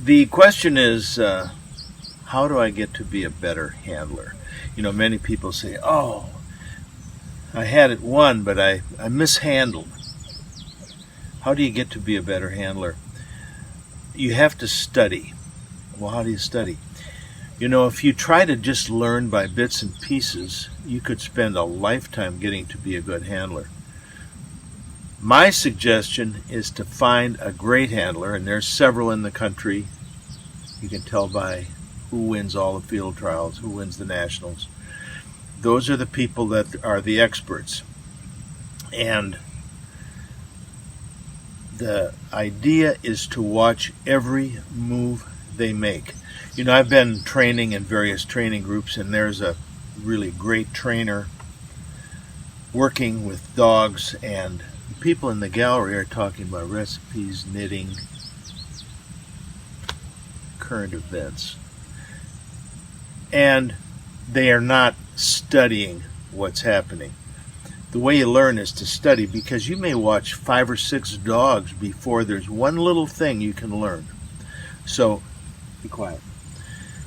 The question is, how do I get to be a better handler? Many people say, oh, I had it won, but I mishandled. How do you get to be a better handler? You have to study. Well, how do you study? If you try to just learn by bits and pieces, you could spend a lifetime getting to be a good handler. My suggestion is to find a great handler, and there's several in the country. You can tell by who wins all the field trials, who wins the nationals. Those are the people that are the experts. And the idea is to watch every move they make. I've been training in various training groups, and there's a really great trainer working with dogs, and people in the gallery are talking about recipes, knitting, current events. And they are not studying what's happening. The way you learn is to study, because you may watch 5 or 6 dogs before there's one little thing you can learn. So, be quiet.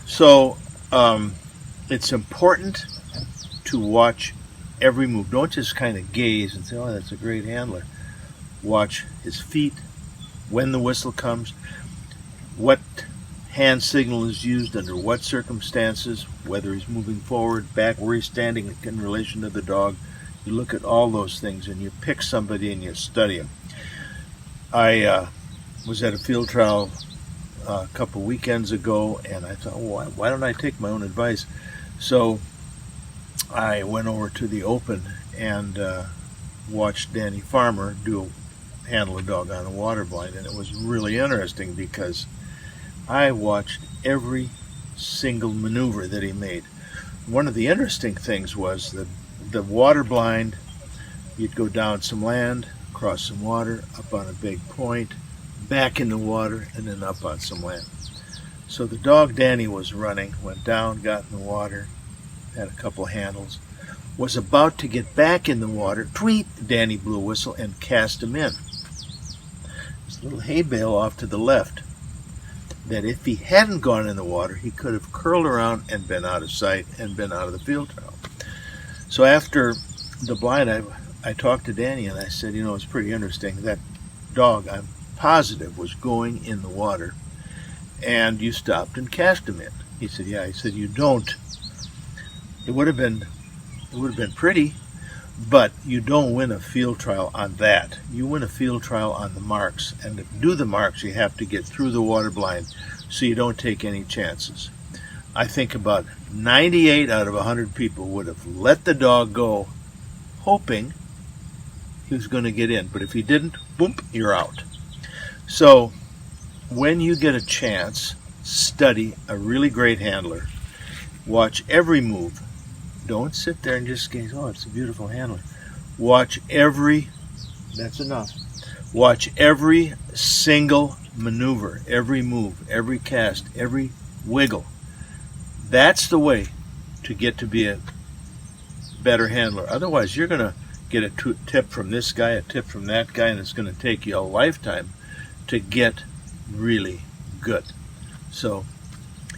So, it's important to watch every move. Don't just kind of gaze and say, oh, that's a great handler. Watch his feet, when the whistle comes, what hand signal is used under what circumstances, whether he's moving forward, back, where he's standing in relation to the dog. You look at all those things and you pick somebody and you study him. I was at a field trial a couple weekends ago, and I thought, well, why don't I take my own advice? So I went over to the Open and watched Danny Farmer handle a dog on a water blind, and it was really interesting because I watched every single maneuver that he made. One of the interesting things was the water blind, you'd go down some land, cross some water, up on a big point, back in the water, and then up on some land. So the dog Danny was running, went down, got in the water, had a couple handles, was about to get back in the water, tweet, Danny blew a whistle and cast him in. There's a little hay bale off to the left that if he hadn't gone in the water, he could have curled around and been out of sight and been out of the field trial. So after the blind, I talked to Danny and I said, it's pretty interesting. That dog, I'm positive, was going in the water, and you stopped and cast him in. He said, yeah. He said, you don't. It would have been pretty, but you don't win a field trial on that. You win a field trial on the marks, and to do the marks, you have to get through the water blind, so you don't take any chances. I think about 98 out of 100 people would have let the dog go, hoping he was going to get in. But if he didn't, boom, you're out. So when you get a chance, study a really great handler. Watch every move. Don't sit there and just gaze, oh, it's a beautiful handler. Watch that's enough. Watch every single maneuver, every move, every cast, every wiggle. That's the way to get to be a better handler. Otherwise, you're going to get a tip from this guy, a tip from that guy, and it's going to take you a lifetime to get really good. So,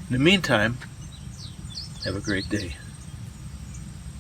in the meantime, have a great day.